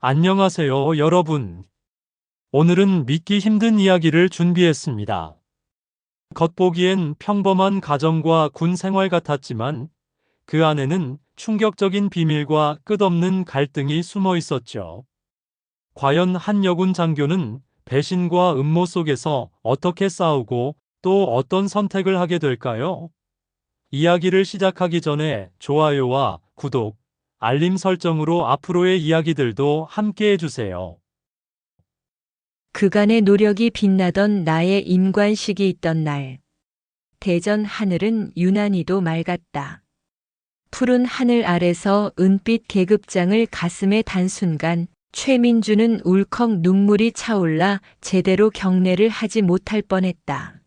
안녕하세요, 여러분. 오늘은 믿기 힘든 이야기를 준비했습니다. 겉보기엔 평범한 가정과 군 생활 같았지만 그 안에는 충격적인 비밀과 끝없는 갈등이 숨어 있었죠. 과연 한 여군 장교는 배신과 음모 속에서 어떻게 싸우고 또 어떤 선택을 하게 될까요? 이야기를 시작하기 전에 좋아요와 구독, 알림 설정으로 앞으로의 이야기들도 함께 해주세요. 그간의 노력이 빛나던 나의 임관식이 있던 날, 대전 하늘은 유난히도 맑았다. 푸른 하늘 아래서 은빛 계급장을 가슴에 단 순간 최민주는 울컥 눈물이 차올라 제대로 경례를 하지 못할 뻔했다.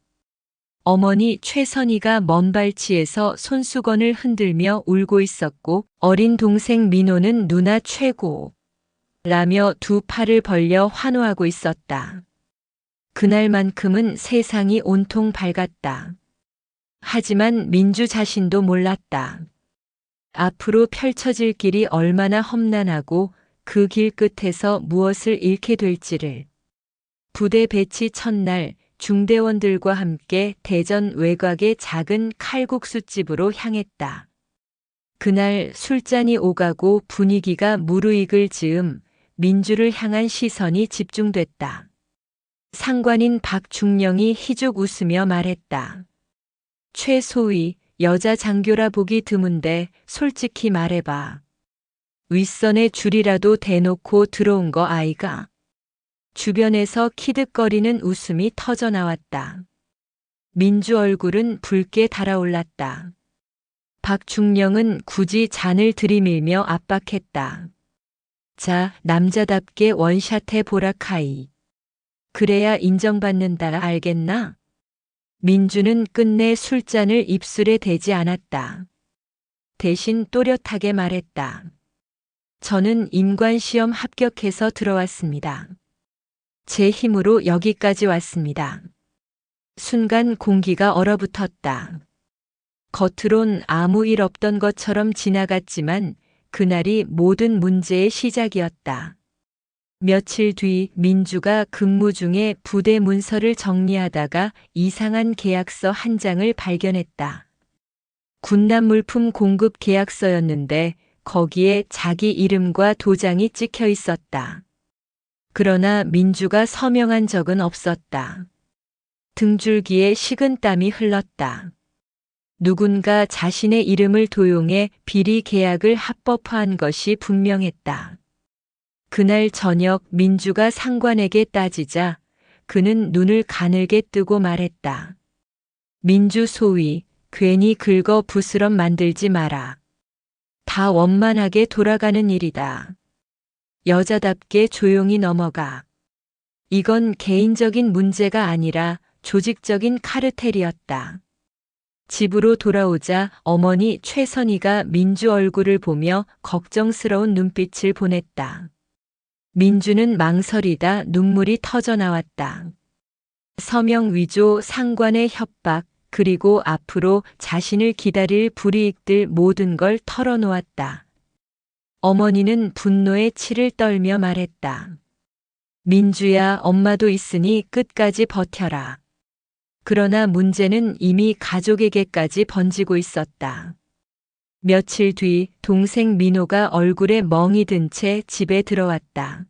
어머니 최선희가 먼 발치에서 손수건을 흔들며 울고 있었고 어린 동생 민호는 누나 최고 라며 두 팔을 벌려 환호하고 있었다. 그날만큼은 세상이 온통 밝았다. 하지만 민주 자신도 몰랐다. 앞으로 펼쳐질 길이 얼마나 험난하고 그 길 끝에서 무엇을 잃게 될지를. 부대 배치 첫날 중대원들과 함께 대전 외곽의 작은 칼국수집으로 향했다. 그날 술잔이 오가고 분위기가 무르익을 즈음 민주를 향한 시선이 집중됐다. 상관인 박중령이 희죽 웃으며 말했다. 최소위, 여자 장교라 보기 드문데 솔직히 말해봐. 윗선에 줄이라도 대놓고 들어온 거 아이가? 주변에서 키득거리는 웃음이 터져 나왔다. 민주 얼굴은 붉게 달아올랐다. 박중령은 굳이 잔을 들이밀며 압박했다. 자, 남자답게 원샷해 보라 카이. 그래야 인정받는다 알겠나? 민주는 끝내 술잔을 입술에 대지 않았다. 대신 또렷하게 말했다. 저는 임관시험 합격해서 들어왔습니다. 제 힘으로 여기까지 왔습니다. 순간 공기가 얼어붙었다. 겉으론 아무 일 없던 것처럼 지나갔지만 그날이 모든 문제의 시작이었다. 며칠 뒤 민주가 근무 중에 부대 문서를 정리하다가 이상한 계약서 한 장을 발견했다. 군남 물품 공급 계약서였는데 거기에 자기 이름과 도장이 찍혀 있었다. 그러나 민주가 서명한 적은 없었다. 등줄기에 식은 땀이 흘렀다. 누군가 자신의 이름을 도용해 비리 계약을 합법화한 것이 분명했다. 그날 저녁 민주가 상관에게 따지자 그는 눈을 가늘게 뜨고 말했다. 민주 소위, 괜히 긁어 부스럼 만들지 마라. 다 원만하게 돌아가는 일이다. 여자답게 조용히 넘어가. 이건 개인적인 문제가 아니라 조직적인 카르텔이었다. 집으로 돌아오자 어머니 최선희가 민주 얼굴을 보며 걱정스러운 눈빛을 보냈다. 민주는 망설이다 눈물이 터져 나왔다. 서명 위조, 상관의 협박, 그리고 앞으로 자신을 기다릴 불이익들 모든 걸 털어놓았다. 어머니는 분노에 치를 떨며 말했다. 민주야, 엄마도 있으니 끝까지 버텨라. 그러나 문제는 이미 가족에게까지 번지고 있었다. 며칠 뒤 동생 민호가 얼굴에 멍이 든 채 집에 들어왔다.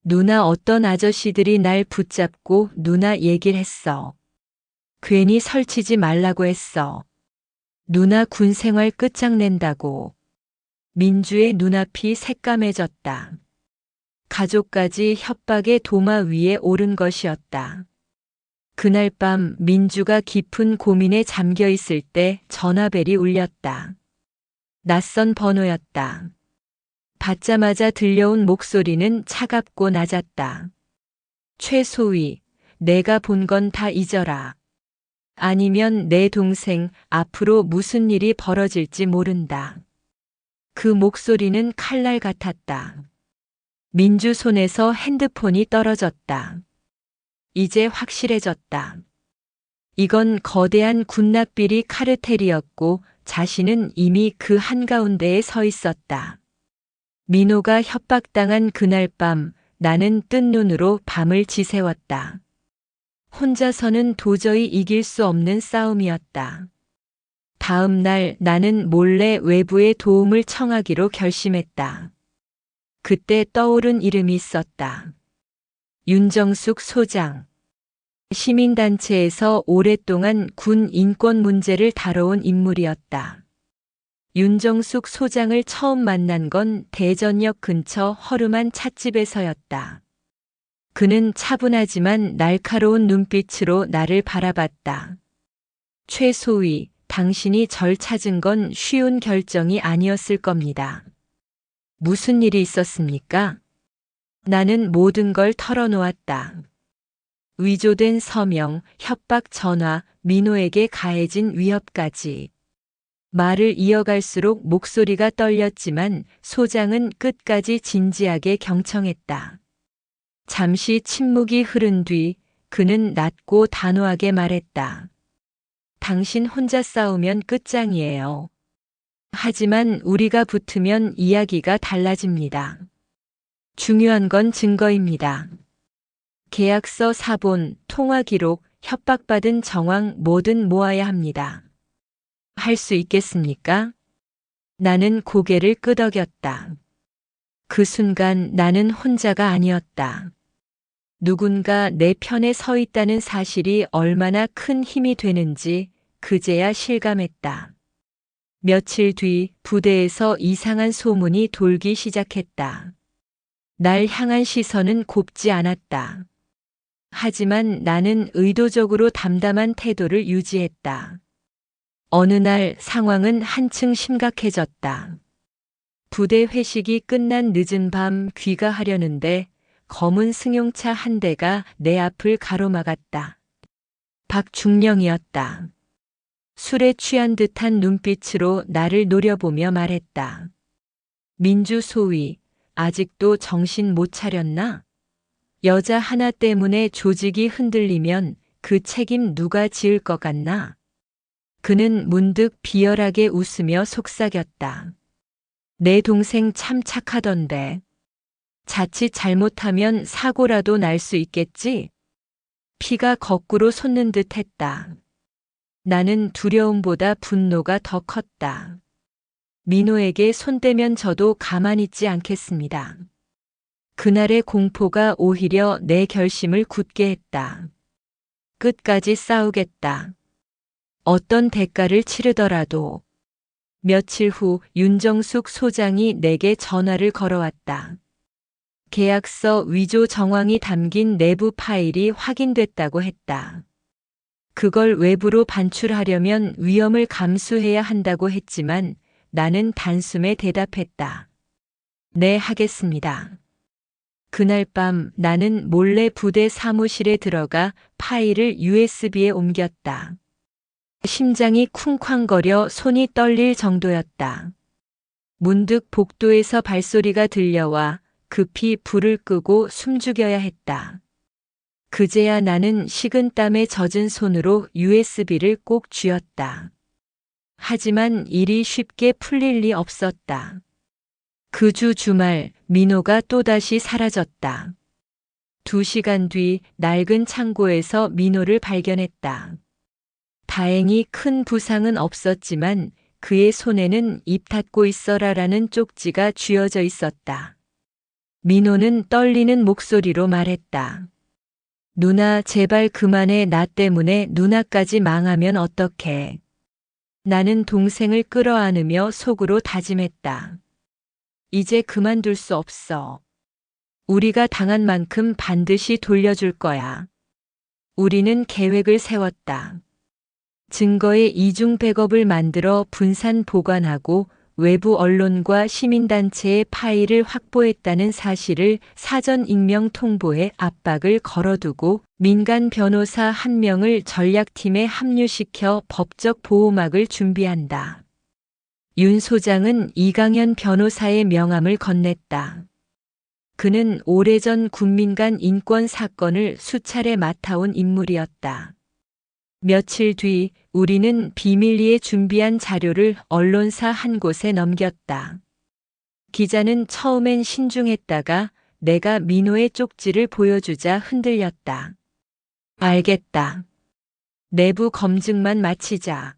누나 어떤 아저씨들이 날 붙잡고 누나 얘기를 했어. 괜히 설치지 말라고 했어. 누나 군 생활 끝장낸다고. 민주의 눈앞이 새까매졌다. 가족까지 협박의 도마 위에 오른 것이었다. 그날 밤 민주가 깊은 고민에 잠겨 있을 때 전화벨이 울렸다. 낯선 번호였다. 받자마자 들려온 목소리는 차갑고 낮았다. 최소위, 내가 본 건 다 잊어라. 아니면 내 동생 앞으로 무슨 일이 벌어질지 모른다. 그 목소리는 칼날 같았다. 민주 손에서 핸드폰이 떨어졌다. 이제 확실해졌다. 이건 거대한 군납비리 카르텔이었고 자신은 이미 그 한가운데에 서 있었다. 민호가 협박당한 그날 밤 나는 뜬 눈으로 밤을 지새웠다. 혼자서는 도저히 이길 수 없는 싸움이었다. 다음 날 나는 몰래 외부의 도움을 청하기로 결심했다. 그때 떠오른 이름이 있었다. 윤정숙 소장. 시민단체에서 오랫동안 군 인권 문제를 다뤄온 인물이었다. 윤정숙 소장을 처음 만난 건 대전역 근처 허름한 찻집에서였다. 그는 차분하지만 날카로운 눈빛으로 나를 바라봤다. 최소위, 당신이 절 찾은 건 쉬운 결정이 아니었을 겁니다. 무슨 일이 있었습니까? 나는 모든 걸 털어놓았다. 위조된 서명, 협박 전화, 민호에게 가해진 위협까지. 말을 이어갈수록 목소리가 떨렸지만 소장은 끝까지 진지하게 경청했다. 잠시 침묵이 흐른 뒤 그는 낮고 단호하게 말했다. 당신 혼자 싸우면 끝장이에요. 하지만 우리가 붙으면 이야기가 달라집니다. 중요한 건 증거입니다. 계약서 사본, 통화 기록, 협박받은 정황 뭐든 모아야 합니다. 할 수 있겠습니까? 나는 고개를 끄덕였다. 그 순간 나는 혼자가 아니었다. 누군가 내 편에 서 있다는 사실이 얼마나 큰 힘이 되는지 그제야 실감했다. 며칠 뒤 부대에서 이상한 소문이 돌기 시작했다. 날 향한 시선은 곱지 않았다. 하지만 나는 의도적으로 담담한 태도를 유지했다. 어느 날 상황은 한층 심각해졌다. 부대 회식이 끝난 늦은 밤 귀가하려는데 검은 승용차 한 대가 내 앞을 가로막았다. 박중령이었다. 술에 취한 듯한 눈빛으로 나를 노려보며 말했다. 민주 소위, 아직도 정신 못 차렸나? 여자 하나 때문에 조직이 흔들리면 그 책임 누가 지을 것 같나? 그는 문득 비열하게 웃으며 속삭였다. 내 동생 참 착하던데. 자칫 잘못하면 사고라도 날 수 있겠지? 피가 거꾸로 솟는 듯 했다. 나는 두려움보다 분노가 더 컸다. 민호에게 손대면 저도 가만히 있지 않겠습니다. 그날의 공포가 오히려 내 결심을 굳게 했다. 끝까지 싸우겠다. 어떤 대가를 치르더라도. 며칠 후 윤정숙 소장이 내게 전화를 걸어왔다. 계약서 위조 정황이 담긴 내부 파일이 확인됐다고 했다. 그걸 외부로 반출하려면 위험을 감수해야 한다고 했지만 나는 단숨에 대답했다. 네, 하겠습니다. 그날 밤 나는 몰래 부대 사무실에 들어가 파일을 USB에 옮겼다. 심장이 쿵쾅거려 손이 떨릴 정도였다. 문득 복도에서 발소리가 들려와 급히 불을 끄고 숨죽여야 했다. 그제야 나는 식은땀에 젖은 손으로 USB를 꼭 쥐었다. 하지만 일이 쉽게 풀릴 리 없었다. 그 주 주말 민호가 또다시 사라졌다. 2시간 뒤 낡은 창고에서 민호를 발견했다. 다행히 큰 부상은 없었지만 그의 손에는 입 닫고 있어라라는 쪽지가 쥐어져 있었다. 민호는 떨리는 목소리로 말했다. 누나, 제발 그만해. 나 때문에 누나까지 망하면 어떡해. 나는 동생을 끌어안으며 속으로 다짐했다. 이제 그만둘 수 없어. 우리가 당한 만큼 반드시 돌려줄 거야. 우리는 계획을 세웠다. 증거의 이중 백업을 만들어 분산 보관하고 외부 언론과 시민단체의 파일을 확보했다는 사실을 사전 익명 통보해 압박을 걸어두고 민간 변호사 1명을 전략팀에 합류시켜 법적 보호막을 준비한다. 윤 소장은 이강현 변호사의 명함을 건넸다. 그는 오래전 군민 간 인권 사건을 수차례 맡아온 인물이었다. 며칠 뒤 우리는 비밀리에 준비한 자료를 언론사 한 곳에 넘겼다. 기자는 처음엔 신중했다가 내가 민호의 쪽지를 보여주자 흔들렸다. 알겠다. 내부 검증만 마치자.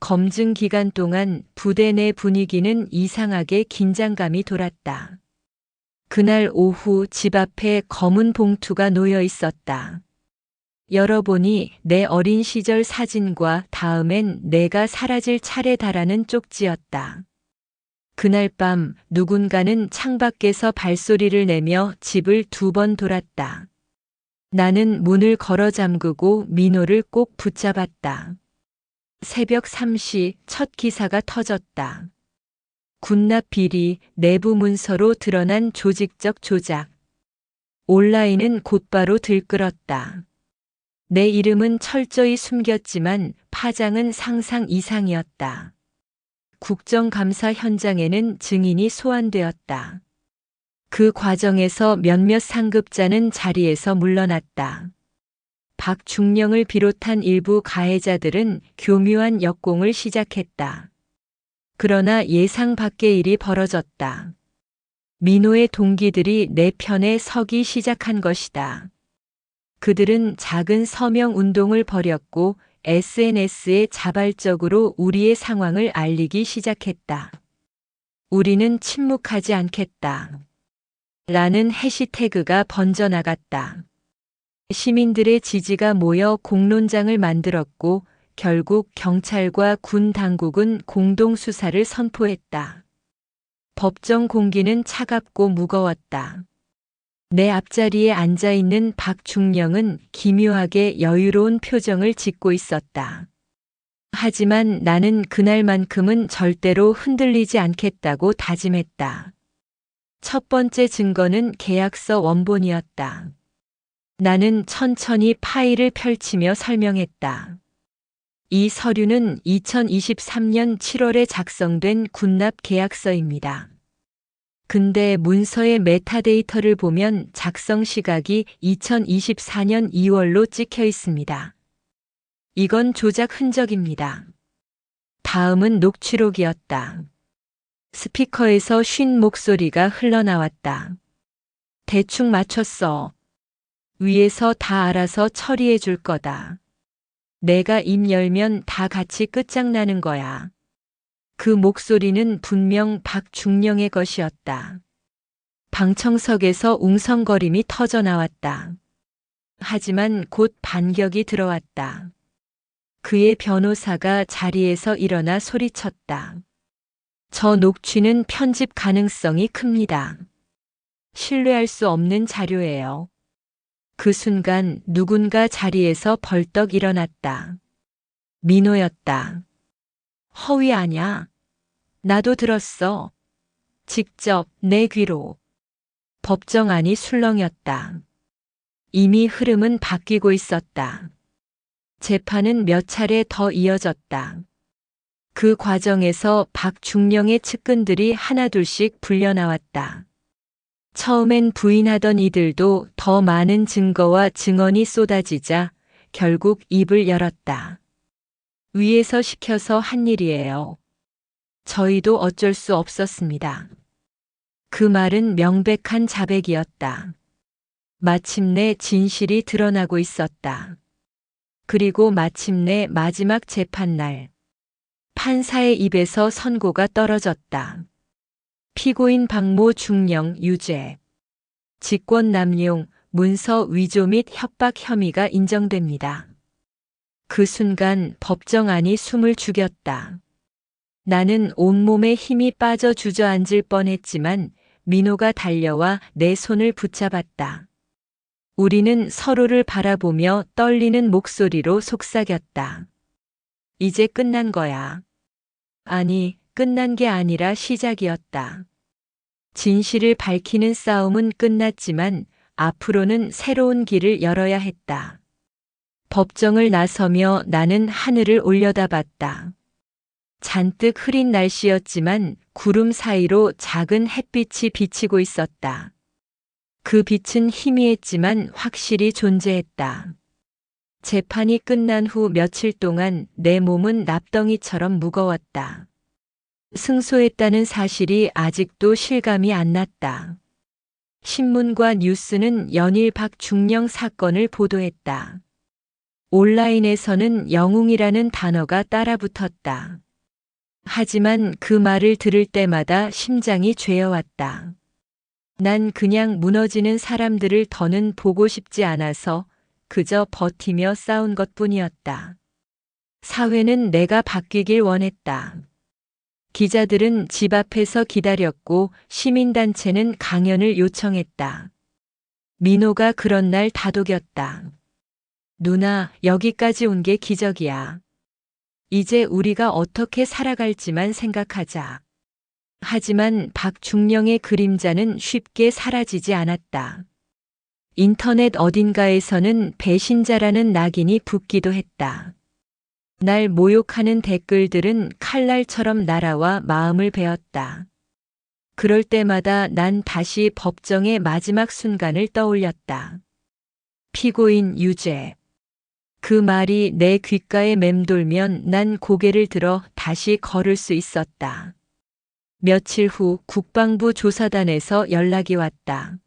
검증 기간 동안 부대 내 분위기는 이상하게 긴장감이 돌았다. 그날 오후 집 앞에 검은 봉투가 놓여 있었다. 열어보니 내 어린 시절 사진과 다음엔 내가 사라질 차례다라는 쪽지였다. 그날 밤 누군가는 창밖에서 발소리를 내며 집을 2번 돌았다. 나는 문을 걸어 잠그고 민호를 꼭 붙잡았다. 새벽 3시 첫 기사가 터졌다. 군납 비리, 내부 문서로 드러난 조직적 조작. 온라인은 곧바로 들끓었다. 내 이름은 철저히 숨겼지만 파장은 상상 이상이었다. 국정감사 현장에는 증인이 소환되었다. 그 과정에서 몇몇 상급자는 자리에서 물러났다. 박중령을 비롯한 일부 가해자들은 교묘한 역공을 시작했다. 그러나 예상 밖의 일이 벌어졌다. 민호의 동기들이 내 편에 서기 시작한 것이다. 그들은 작은 서명 운동을 벌였고 SNS에 자발적으로 우리의 상황을 알리기 시작했다. 우리는 침묵하지 않겠다. 라는 해시태그가 번져나갔다. 시민들의 지지가 모여 공론장을 만들었고 결국 경찰과 군 당국은 공동 수사를 선포했다. 법정 공기는 차갑고 무거웠다. 내 앞자리에 앉아 있는 박중령은 기묘하게 여유로운 표정을 짓고 있었다. 하지만 나는 그날만큼은 절대로 흔들리지 않겠다고 다짐했다. 첫 번째 증거는 계약서 원본이었다. 나는 천천히 파일을 펼치며 설명했다. 이 서류는 2023년 7월에 작성된 군납 계약서입니다. 근데 문서의 메타데이터를 보면 작성 시각이 2024년 2월로 찍혀 있습니다. 이건 조작 흔적입니다. 다음은 녹취록이었다. 스피커에서 쉰 목소리가 흘러나왔다. 대충 맞췄어. 위에서 다 알아서 처리해 줄 거다. 내가 입 열면 다 같이 끝장나는 거야. 그 목소리는 분명 박중령의 것이었다. 방청석에서 웅성거림이 터져 나왔다. 하지만 곧 반격이 들어왔다. 그의 변호사가 자리에서 일어나 소리쳤다. 저 녹취는 편집 가능성이 큽니다. 신뢰할 수 없는 자료예요. 그 순간 누군가 자리에서 벌떡 일어났다. 민호였다. 허위 아냐? 나도 들었어. 직접 내 귀로. 법정 안이 술렁였다. 이미 흐름은 바뀌고 있었다. 재판은 몇 차례 더 이어졌다. 그 과정에서 박중령의 측근들이 하나둘씩 불려나왔다. 처음엔 부인하던 이들도 더 많은 증거와 증언이 쏟아지자 결국 입을 열었다. 위에서 시켜서 한 일이에요. 저희도 어쩔 수 없었습니다. 그 말은 명백한 자백이었다. 마침내 진실이 드러나고 있었다. 그리고 마침내 마지막 재판날. 판사의 입에서 선고가 떨어졌다. 피고인 박모 중령 유죄. 직권남용, 문서 위조 및 협박 혐의가 인정됩니다. 그 순간 법정 안이 숨을 죽였다. 나는 온몸에 힘이 빠져 주저앉을 뻔했지만 민호가 달려와 내 손을 붙잡았다. 우리는 서로를 바라보며 떨리는 목소리로 속삭였다. 이제 끝난 거야. 아니, 끝난 게 아니라 시작이었다. 진실을 밝히는 싸움은 끝났지만 앞으로는 새로운 길을 열어야 했다. 법정을 나서며 나는 하늘을 올려다봤다. 잔뜩 흐린 날씨였지만 구름 사이로 작은 햇빛이 비치고 있었다. 그 빛은 희미했지만 확실히 존재했다. 재판이 끝난 후 며칠 동안 내 몸은 납덩이처럼 무거웠다. 승소했다는 사실이 아직도 실감이 안 났다. 신문과 뉴스는 연일 박중령 사건을 보도했다. 온라인에서는 영웅이라는 단어가 따라붙었다. 하지만 그 말을 들을 때마다 심장이 죄어왔다. 난 그냥 무너지는 사람들을 더는 보고 싶지 않아서 그저 버티며 싸운 것뿐이었다. 사회는 내가 바뀌길 원했다. 기자들은 집 앞에서 기다렸고 시민단체는 강연을 요청했다. 민호가 그런 날 다독였다. 누나, 여기까지 온 게 기적이야. 이제 우리가 어떻게 살아갈지만 생각하자. 하지만 박중령의 그림자는 쉽게 사라지지 않았다. 인터넷 어딘가에서는 배신자라는 낙인이 붙기도 했다. 날 모욕하는 댓글들은 칼날처럼 날아와 마음을 베었다. 그럴 때마다 난 다시 법정의 마지막 순간을 떠올렸다. 피고인 유죄. 그 말이 내 귓가에 맴돌면 난 고개를 들어 다시 걸을 수 있었다. 며칠 후 국방부 조사단에서 연락이 왔다.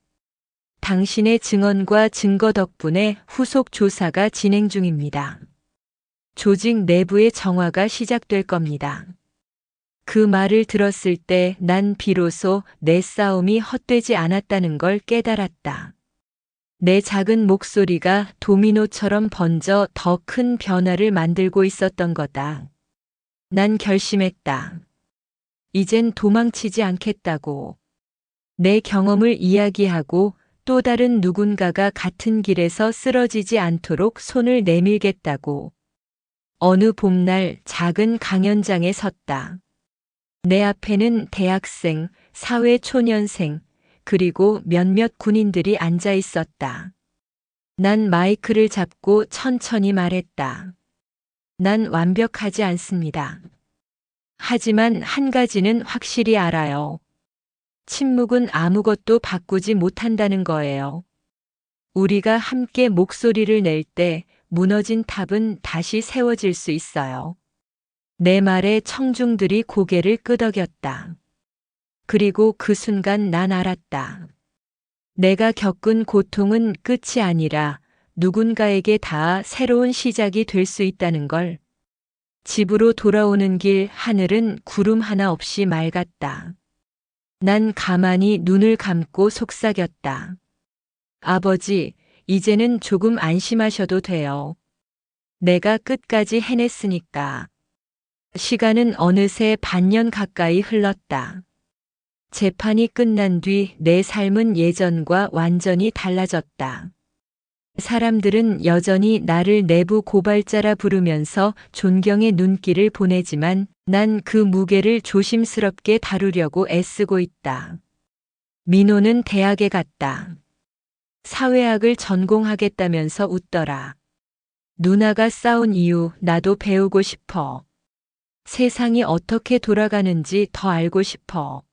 당신의 증언과 증거 덕분에 후속 조사가 진행 중입니다. 조직 내부의 정화가 시작될 겁니다. 그 말을 들었을 때 난 비로소 내 싸움이 헛되지 않았다는 걸 깨달았다. 내 작은 목소리가 도미노처럼 번져 더 큰 변화를 만들고 있었던 거다. 난 결심했다. 이젠 도망치지 않겠다고. 내 경험을 이야기하고 또 다른 누군가가 같은 길에서 쓰러지지 않도록 손을 내밀겠다고. 어느 봄날 작은 강연장에 섰다. 내 앞에는 대학생, 사회초년생, 그리고 몇몇 군인들이 앉아 있었다. 난 마이크를 잡고 천천히 말했다. 난 완벽하지 않습니다. 하지만 한 가지는 확실히 알아요. 침묵은 아무것도 바꾸지 못한다는 거예요. 우리가 함께 목소리를 낼 때 무너진 탑은 다시 세워질 수 있어요. 내 말에 청중들이 고개를 끄덕였다. 그리고 그 순간 난 알았다. 내가 겪은 고통은 끝이 아니라 누군가에게 닿아 새로운 시작이 될 수 있다는 걸. 집으로 돌아오는 길 하늘은 구름 하나 없이 맑았다. 난 가만히 눈을 감고 속삭였다. 아버지, 이제는 조금 안심하셔도 돼요. 내가 끝까지 해냈으니까. 시간은 어느새 반년 가까이 흘렀다. 재판이 끝난 뒤 내 삶은 예전과 완전히 달라졌다. 사람들은 여전히 나를 내부 고발자라 부르면서 존경의 눈길을 보내지만 난 그 무게를 조심스럽게 다루려고 애쓰고 있다. 민호는 대학에 갔다. 사회학을 전공하겠다면서 웃더라. 누나가 싸운 이유 나도 배우고 싶어. 세상이 어떻게 돌아가는지 더 알고 싶어.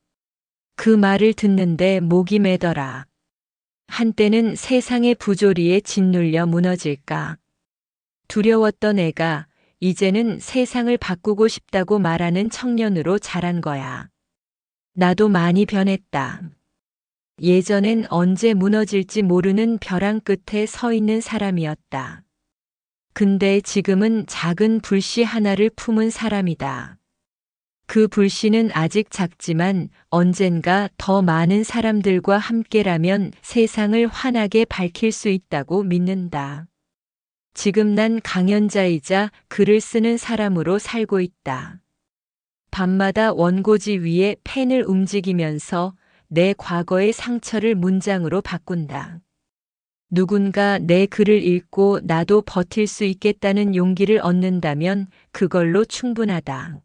그 말을 듣는데 목이 메더라. 한때는 세상의 부조리에 짓눌려 무너질까. 두려웠던 애가 이제는 세상을 바꾸고 싶다고 말하는 청년으로 자란 거야. 나도 많이 변했다. 예전엔 언제 무너질지 모르는 벼랑 끝에 서 있는 사람이었다. 근데 지금은 작은 불씨 하나를 품은 사람이다. 그 불씨는 아직 작지만 언젠가 더 많은 사람들과 함께라면 세상을 환하게 밝힐 수 있다고 믿는다. 지금 난 강연자이자 글을 쓰는 사람으로 살고 있다. 밤마다 원고지 위에 펜을 움직이면서 내 과거의 상처를 문장으로 바꾼다. 누군가 내 글을 읽고 나도 버틸 수 있겠다는 용기를 얻는다면 그걸로 충분하다.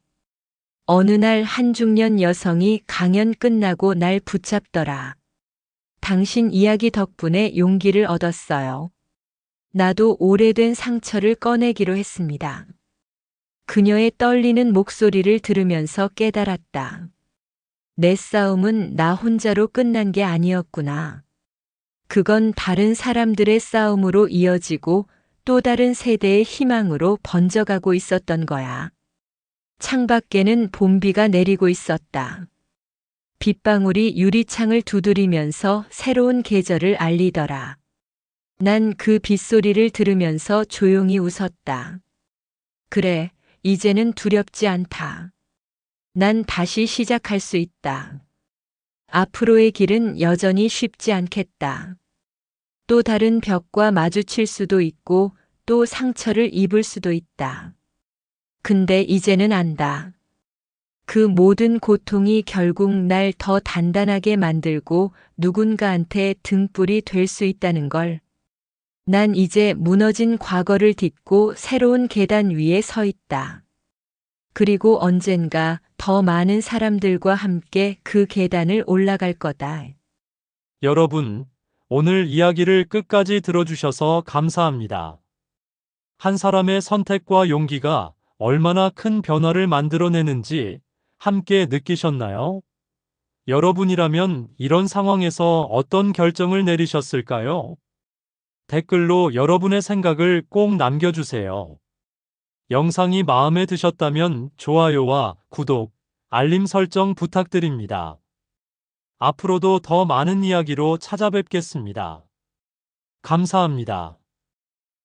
어느 날 한 중년 여성이 강연 끝나고 날 붙잡더라. 당신 이야기 덕분에 용기를 얻었어요. 나도 오래된 상처를 꺼내기로 했습니다. 그녀의 떨리는 목소리를 들으면서 깨달았다. 내 싸움은 나 혼자로 끝난 게 아니었구나. 그건 다른 사람들의 싸움으로 이어지고 또 다른 세대의 희망으로 번져가고 있었던 거야. 창밖에는 봄비가 내리고 있었다. 빗방울이 유리창을 두드리면서 새로운 계절을 알리더라. 난 그 빗소리를 들으면서 조용히 웃었다. 그래, 이제는 두렵지 않다. 난 다시 시작할 수 있다. 앞으로의 길은 여전히 쉽지 않겠다. 또 다른 벽과 마주칠 수도 있고 또 상처를 입을 수도 있다. 근데 이제는 안다. 그 모든 고통이 결국 날 더 단단하게 만들고 누군가한테 등불이 될 수 있다는 걸. 난 이제 무너진 과거를 딛고 새로운 계단 위에 서 있다. 그리고 언젠가 더 많은 사람들과 함께 그 계단을 올라갈 거다. 여러분, 오늘 이야기를 끝까지 들어주셔서 감사합니다. 한 사람의 선택과 용기가 얼마나 큰 변화를 만들어내는지 함께 느끼셨나요? 여러분이라면 이런 상황에서 어떤 결정을 내리셨을까요? 댓글로 여러분의 생각을 꼭 남겨주세요. 영상이 마음에 드셨다면 좋아요와 구독, 알림 설정 부탁드립니다. 앞으로도 더 많은 이야기로 찾아뵙겠습니다. 감사합니다.